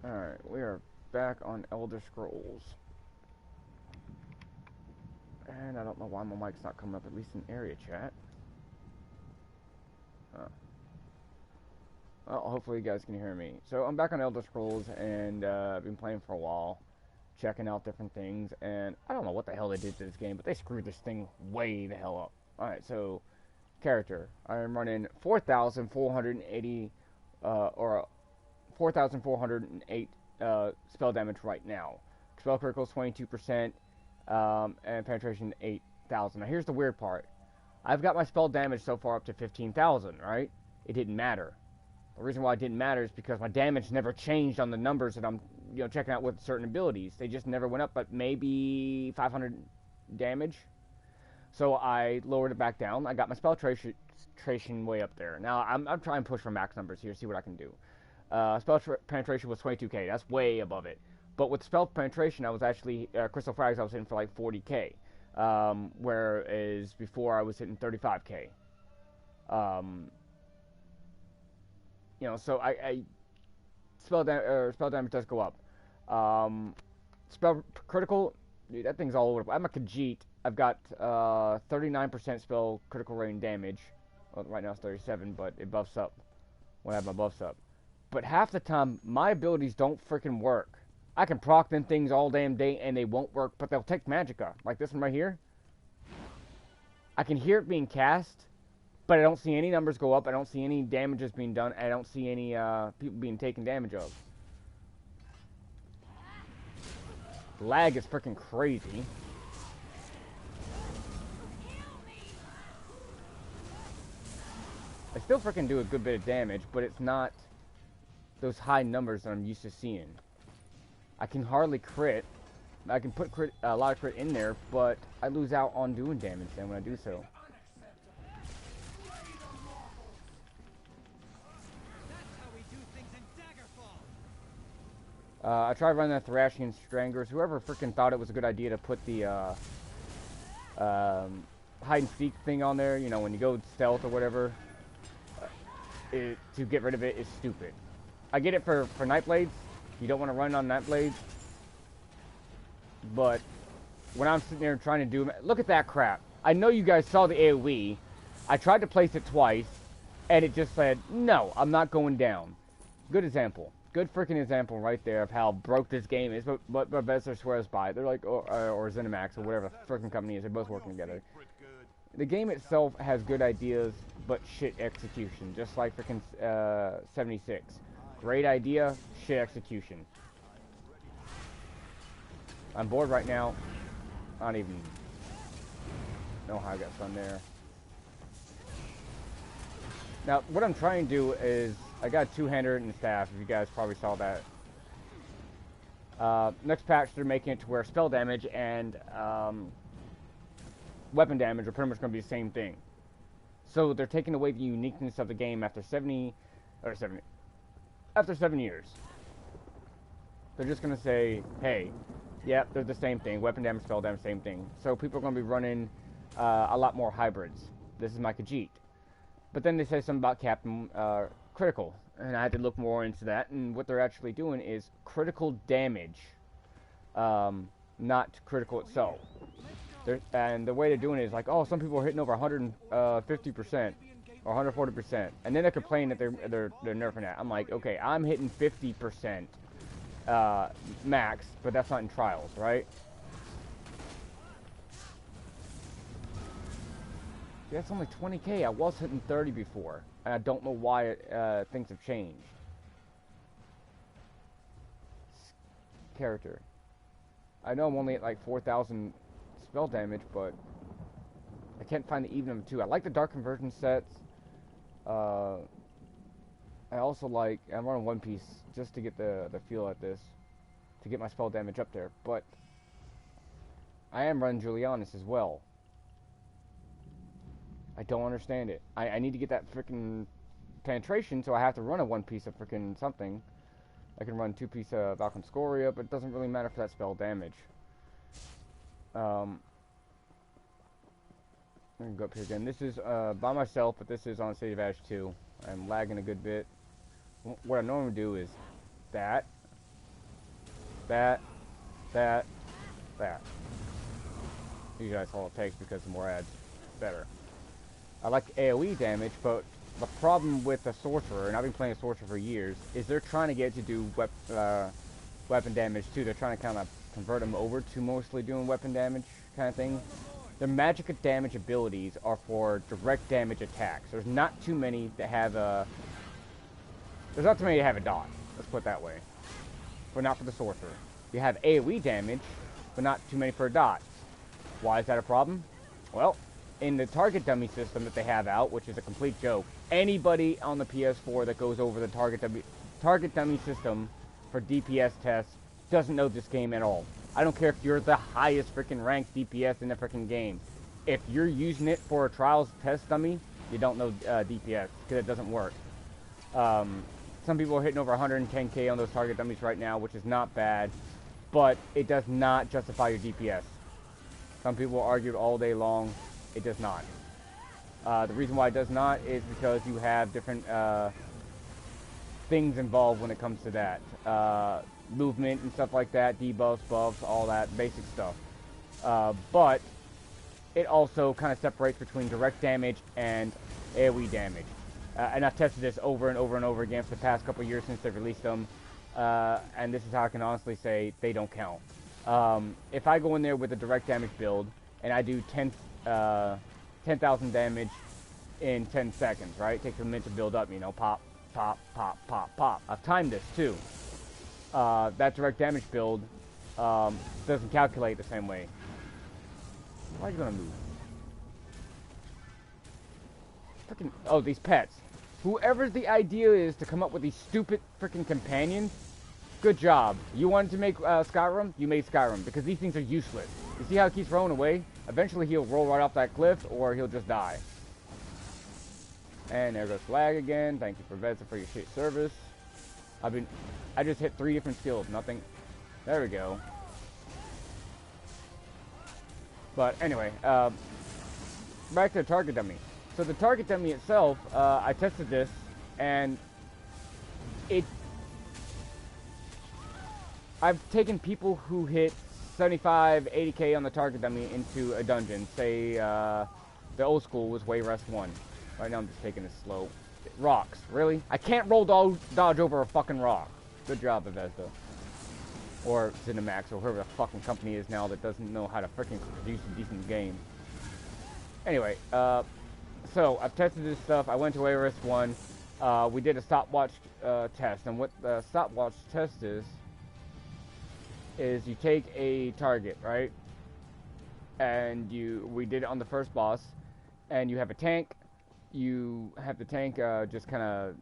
Alright, we are back on Elder Scrolls. And I don't know why my mic's not coming up, at least in area chat. Well, hopefully you guys can hear me. So I'm back on Elder Scrolls, and I've been playing for a while, checking out different things, and I don't know what the hell they did to this game, but they screwed this thing way the hell up. Alright, so, character. I'm running 4,480, or 4,408 spell damage right now. Spell critical is 22%, and penetration 8,000. Now here's the weird part. I've got my spell damage so far up to 15,000, right? It didn't matter. The reason why it didn't matter is because my damage never changed on the numbers that I'm, checking out with certain abilities. They just never went up, but maybe 500 damage. So I lowered it back down. I got my spell penetration way up there. Now I'm trying to push for max numbers here, see what I can do. Spell penetration was 22k. That's way above it. But with spell penetration, I was actually crystal frags. I was hitting for like 40k, whereas before I was hitting 35k. So I spell damage does go up. Spell critical, dude, that thing's all over. I'm a Khajiit. I've got 39% spell critical rating damage. Well, right now it's 37, but it buffs up when I have my buffs up. But half the time, my abilities don't freaking work. I can proc them things all damn day and they won't work, but they'll take magicka. Like this one right here. I can hear it being cast, but I don't see any numbers go up. I don't see any damages being done. I don't see any people being taken damage of. Lag is freaking crazy. I still freaking do a good bit of damage, but it's not those high numbers that I'm used to seeing. I can hardly crit. I can put a lot of crit in there, but I lose out on doing damage then when I do so. I tried running the Thracian Stranglers. Whoever freaking thought it was a good idea to put the hide and seek thing on there, when you go stealth or whatever, to get rid of it is stupid. I get it for Nightblades. You don't want to run on Nightblades. But when I'm sitting there trying to do... Look at that crap. I know you guys saw the AoE. I tried to place it twice, and it just said, no, I'm not going down. Good example. Good freaking example right there of how broke this game is. But Bethesda swears by it. They're like, or ZeniMax, or whatever the freaking company is. They're both working together. The game itself has good ideas, but shit execution. Just like freaking 76. Great idea, shit execution. I'm bored right now. I don't even know how I got some there. Now, what I'm trying to do is, I got a two-hander and a staff, if you guys probably saw that. Next patch, they're making it to where spell damage and weapon damage are pretty much going to be the same thing. So they're taking away the uniqueness of the game after 7 years. They're just going to say, hey, yeah, they're the same thing. Weapon damage, spell damage, same thing. So people are going to be running a lot more hybrids. This is my Khajiit. But then they say something about Captain Critical. And I had to look more into that. And what they're actually doing is critical damage, not critical itself. And the way they're doing it is like, oh, some people are hitting over 150% or 140%. And then they complain that they're nerfing that. I'm like, okay, I'm hitting 50%. Max, but that's not in trials, right? See, that's only 20k. I was hitting 30 before, and I don't know why things have changed. Character. I know I'm only at like 4,000 spell damage, but I can't find the even of the two. I like the dark conversion sets. I also like, I'm running One Piece just to get the feel at this, to get my spell damage up there, but I am running Julianus as well. I don't understand it. I need to get that freaking penetration, so I have to run a One Piece of freaking something. I can run 2 piece of Valkyrie Scoria, but it doesn't really matter for that spell damage. I'm gonna go up here again. This is by myself, but this is on State of Ash 2. I'm lagging a good bit. What I normally do is that, that, that, that. Usually that's all it takes because the more ads, better. I like AoE damage, but the problem with the sorcerer, and I've been playing a sorcerer for years, is they're trying to get it to do weapon damage too. They're trying to kind of convert them over to mostly doing weapon damage kind of thing. Their magic damage abilities are for direct damage attacks. There's not too many that have a... There's not too many that have a dot. Let's put it that way. But not for the sorcerer. You have AoE damage, but not too many for a dot. Why is that a problem? Well, in the target dummy system that they have out, which is a complete joke, anybody on the PS4 that goes over the target dummy system for DPS tests doesn't know this game at all. I don't care if you're the highest freaking ranked DPS in the freaking game. If you're using it for a trials test dummy, you don't know DPS because it doesn't work. Some people are hitting over 110k on those target dummies right now, which is not bad, but it does not justify your DPS. Some people argue all day long. It does not. The reason why it does not is because you have different things involved when it comes to that. Movement and stuff like that, debuffs, buffs, all that basic stuff. But it also kind of separates between direct damage and AoE damage. And I've tested this over and over and over again for the past couple years since they've released them. And this is how I can honestly say they don't count. If I go in there with a direct damage build and I do 10,000 damage in 10 seconds, right? It takes a minute to build up, you know, pop, pop, pop, pop, pop. I've timed this too. That direct damage build doesn't calculate the same way. Why are you gonna move? Freaking, oh, these pets. Whoever the idea is to come up with these stupid freaking companions, good job. You wanted to make Skyrim? You made Skyrim, because these things are useless. You see how it keeps rolling away? Eventually he'll roll right off that cliff, or he'll just die. And there goes Flag again. Thank you for Vezza for your shit service. I just hit 3 different skills, nothing. There we go. But anyway, back to the target dummy. So the target dummy itself, I tested this, and I've taken people who hit 75, 80k on the target dummy into a dungeon. Say, the old school was Wayrest 1. Right now I'm just taking it slow. Rocks, really? I can't roll dodge over a fucking rock. Good job, Bethesda. Or Cinemax, or whoever the fucking company is now that doesn't know how to freaking produce a decent game. Anyway, so I've tested this stuff. I went to Wayrest 1. We did a stopwatch test, and what the stopwatch test is you take a target, right? And we did it on the first boss, and you have a tank. You have the tank just kind of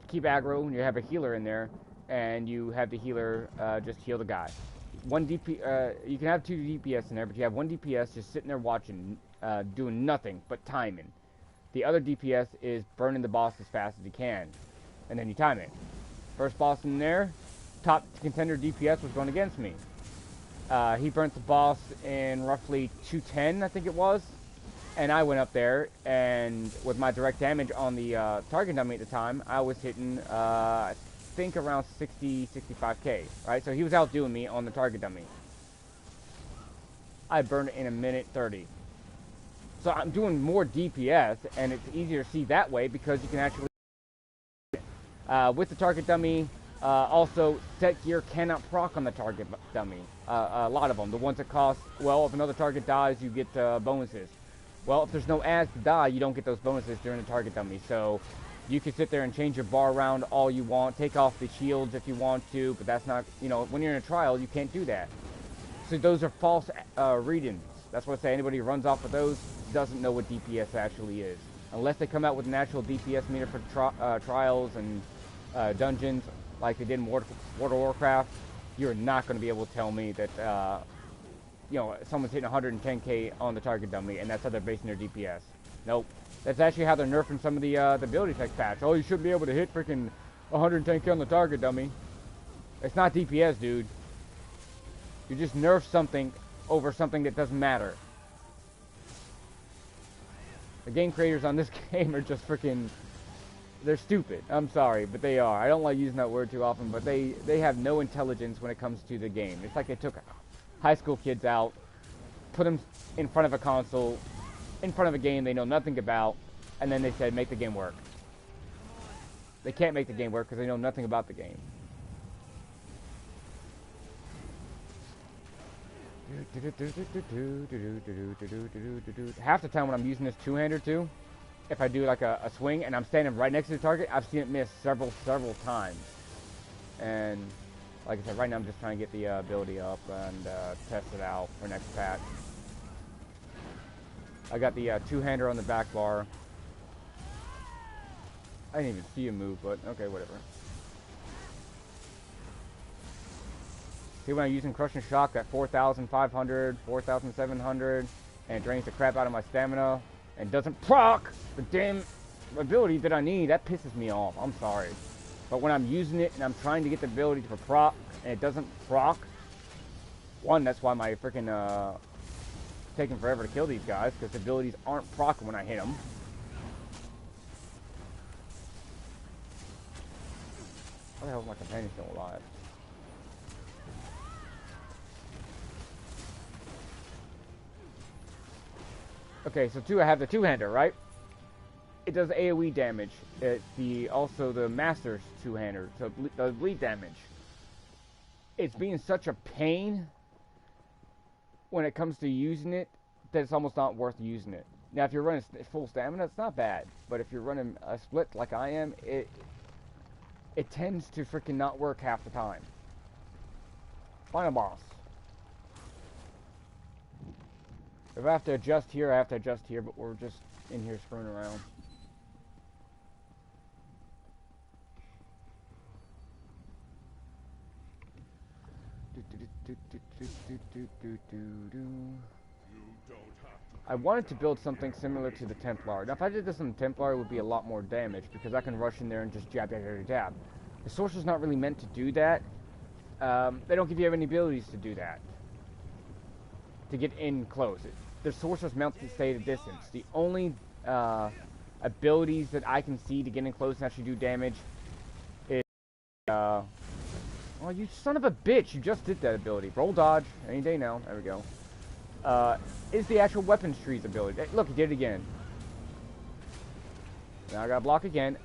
keep aggro, and you have a healer in there, and you have the healer just heal the guy. You can have 2 DPS in there, but you have 1 DPS just sitting there watching, doing nothing but timing. The other DPS is burning the boss as fast as he can, and then you time it. First boss in there, top contender DPS was going against me. He burnt the boss in roughly 210, I think it was. And I went up there, and with my direct damage on the target dummy at the time, I was hitting, I think around 60, 65k, right? So he was outdoing me on the target dummy. I burned it in a minute 30. So I'm doing more DPS, and it's easier to see that way because you can actually... with the target dummy, also, set gear cannot proc on the target dummy. A lot of them. The ones that cost, well, if another target dies, you get bonuses. Well, if there's no ads to die, you don't get those bonuses during the target dummy. So you can sit there and change your bar around all you want, take off the shields if you want to, but that's not, you know, when you're in a trial, you can't do that. So those are false readings. That's what I say. Anybody who runs off of those doesn't know what DPS actually is. Unless they come out with an actual DPS meter for trials and dungeons, like they did in World of Warcraft, you're not going to be able to tell me that, you know, someone's hitting 110k on the target dummy, and that's how they're basing their DPS. Nope. That's actually how they're nerfing some of the ability text patch. Oh, you should be able to hit freaking 110k on the target dummy. It's not DPS, dude. You just nerf something over something that doesn't matter. The game creators on this game are just freaking They're stupid. I'm sorry, but they are. I don't like using that word too often, but they have no intelligence when it comes to the game. It's like they took high school kids out, put them in front of a console, in front of a game they know nothing about, and then they said, make the game work. They can't make the game work because they know nothing about the game. Half the time when I'm using this two-hander too, if I do like a swing and I'm standing right next to the target, I've seen it miss several times. And like I said, right now I'm just trying to get the ability up and test it out for next patch. I got the two-hander on the back bar. I didn't even see him move, but okay, whatever. See, when I'm using Crushing Shock at 4,500, 4,700, and it drains the crap out of my stamina, and doesn't proc the damn ability that I need, that pisses me off. I'm sorry. But when I'm using it and I'm trying to get the ability to proc, and it doesn't proc, one, that's why my freaking, taking forever to kill these guys, because the abilities aren't proccing when I hit them. How the hell is my companion still alive? Okay, so I have the two-hander, right? It does AoE damage. It's also the Master's two-hander, so it does bleed damage. It's being such a pain when it comes to using it that it's almost not worth using it. Now, if you're running full stamina, it's not bad. But if you're running a split like I am, it tends to freaking not work half the time. Final boss. If I have to adjust here, I have to adjust here, but we're just in here screwing around. I wanted to build something similar to the Templar. Now, if I did this on the Templar, it would be a lot more damage, because I can rush in there and just jab, jab, jab, jab. The Sorcerer's not really meant to do that. They don't give you any abilities to do that. To get in close. The Sorcerer's meant to stay at a distance. The only abilities that I can see to get in close and actually do damage is... oh, you son of a bitch! You just did that ability. Roll dodge. Any day now. There we go. Is the actual weapons trees ability. Look, he did it again. Now I gotta block again.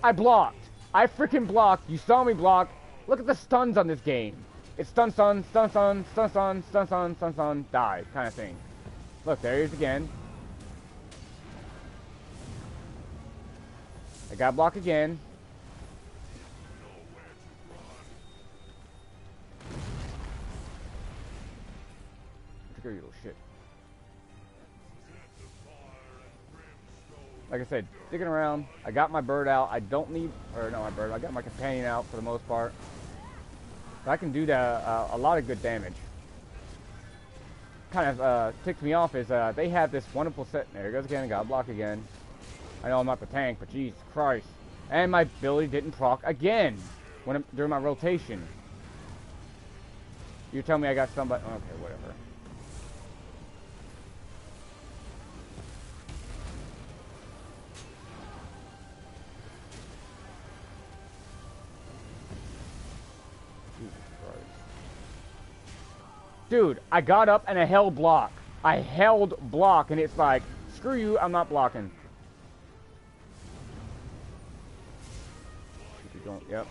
I blocked! I freaking blocked! You saw me block! Look at the stuns on this game. It's stun, stun, stun, stun, stun, stun, stun, stun, stun, stun, die, kind of thing. Look, there he is again. I gotta block again. You little shit. Like I said, digging around. I got my bird out. I don't need, or not my bird. I got my companion out for the most part. But I can do that a lot of good damage. Kind of ticks me off is they have this wonderful set. There it goes again. I got block again. I know I'm not the tank, but Jesus Christ. And my ability didn't proc again when during my rotation. You tell me I got somebody. Okay, whatever. Dude, I got up and I held block. I held block, and it's like, screw you, I'm not blocking. Yep.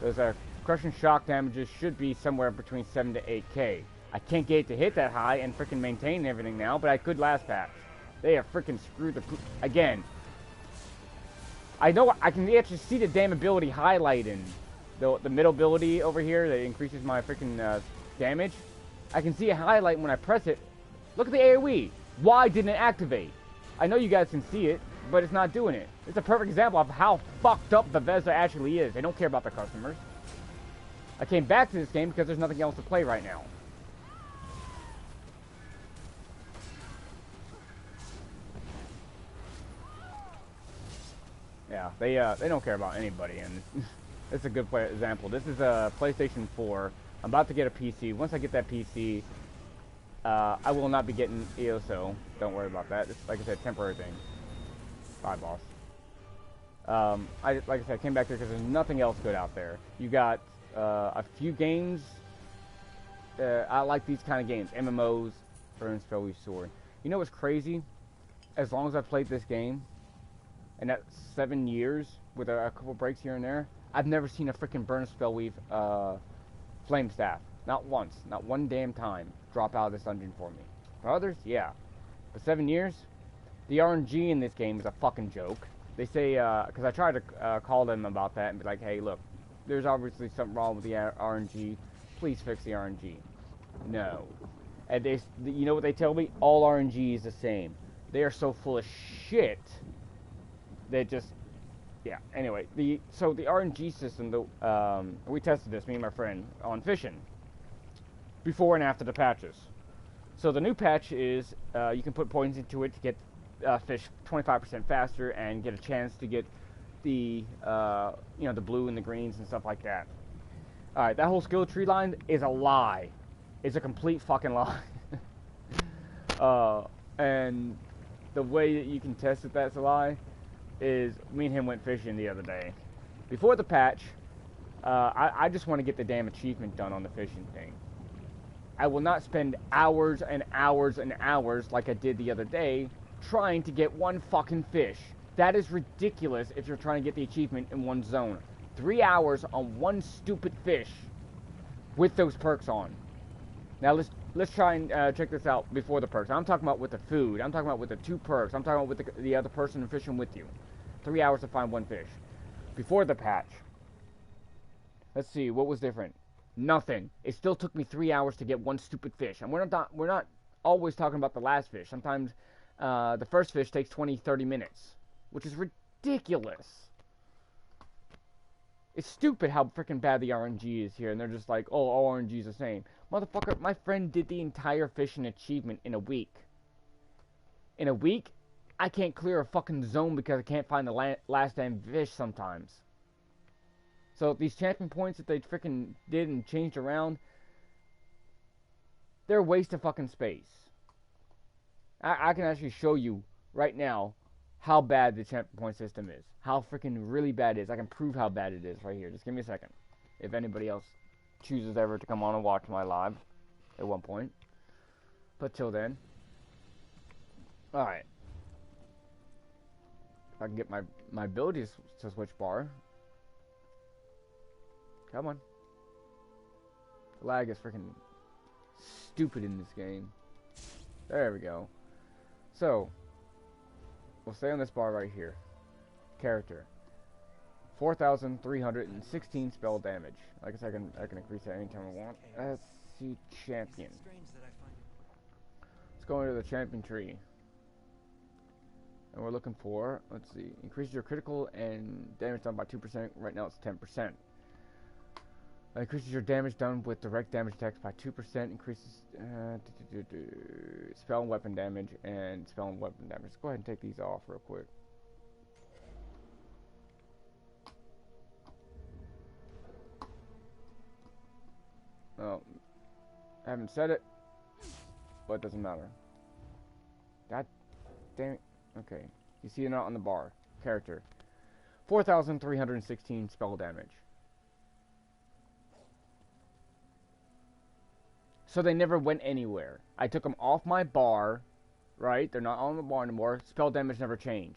Those crushing shock damages should be somewhere between 7 to 8k. I can't get it to hit that high and freaking maintain everything now, but I could last patch. They have freaking screwed the poop again. I know I can actually see the damn ability highlighting. The middle ability over here that increases my freaking damage. I can see it highlight when I press it. Look at the AoE. Why didn't it activate? I know you guys can see it, but it's not doing it. It's a perfect example of how fucked up Bethesda actually is. They don't care about their customers. I came back to this game because there's nothing else to play right now. Yeah, they don't care about anybody, and it's a good example. This is a PlayStation 4. I'm about to get a PC. Once I get that PC, I will not be getting EOSO. Don't worry about that. It's, like I said, a temporary thing. Bye, boss. Like I said, I came back there because there's nothing else good out there. You got a few games. I like these kind of games, MMOs, Burn Spellweave Sword. You know what's crazy? As long as I've played this game, and that's 7 years with a couple breaks here and there, I've never seen a freaking Burn Spellweave Flame Staff. Not once, not one damn time, drop out of this dungeon for me. For others, yeah. But 7 years? The RNG in this game is a fucking joke. They say, because I tried to call them about that and be like, hey, look, there's obviously something wrong with the RNG. Please fix the RNG. No. And you know what they tell me? All RNG is the same. They are so full of shit. They just, yeah. Anyway, so the RNG system, we tested this, me and my friend, on fishing. Before and after the patches. So the new patch is, you can put points into it to get fish 25% faster and get a chance to get the the blue and the greens and stuff like that. Alright, that whole skill tree line is a lie. It's a complete fucking lie. And the way that you can test if that's a lie is, me and him went fishing the other day. Before the patch, I just want to get the damn achievement done on the fishing thing. I will not spend hours and hours and hours like I did the other day trying to get one fucking fish. That is ridiculous if you're trying to get the achievement in one zone. 3 hours on one stupid fish with those perks on. Now let's try and check this out before the perks. I'm talking about with the food. I'm talking about with the 2 perks. I'm talking about with the other person fishing with you. 3 hours to find one fish. Before the patch. Let's see, what was different? Nothing. It still took me 3 hours to get one stupid fish. And we're not always talking about the last fish. Sometimes the first fish takes 20-30 minutes, which is ridiculous. It's stupid how freaking bad the RNG is here, and they're just like, oh, all RNG is the same. Motherfucker, my friend did the entire fishing achievement in a week. In a week, I can't clear a fucking zone because I can't find the last damn fish sometimes. So these champion points that they freaking did and changed around, they're a waste of fucking space. I can actually show you right now how bad the champion point system is. How freaking really bad it is. I can prove how bad it is right here. Just give me a second. If anybody else chooses ever to come on and watch my live at one point. But till then. Alright. If I can get my abilities to switch bar. Come on. The lag is freaking stupid in this game. There we go. So, we'll stay on this bar right here. Character. 4,316 spell damage. Like I said, I can increase that anytime I want. Let's see, champion. Let's go into the champion tree. And we're looking for, let's see, increases your critical and damage done by 2%. Right now it's 10%. Increases your damage done with direct damage attacks by 2%. Increases spell and weapon damage and spell and weapon damage. Let's go ahead and take these off real quick. Oh, I haven't said it, but it doesn't matter. God damn it. Okay, you see it out on the bar. Character. 4,316 spell damage. So they never went anywhere. I took them off my bar, right? They're not on the bar anymore. Spell damage never changed.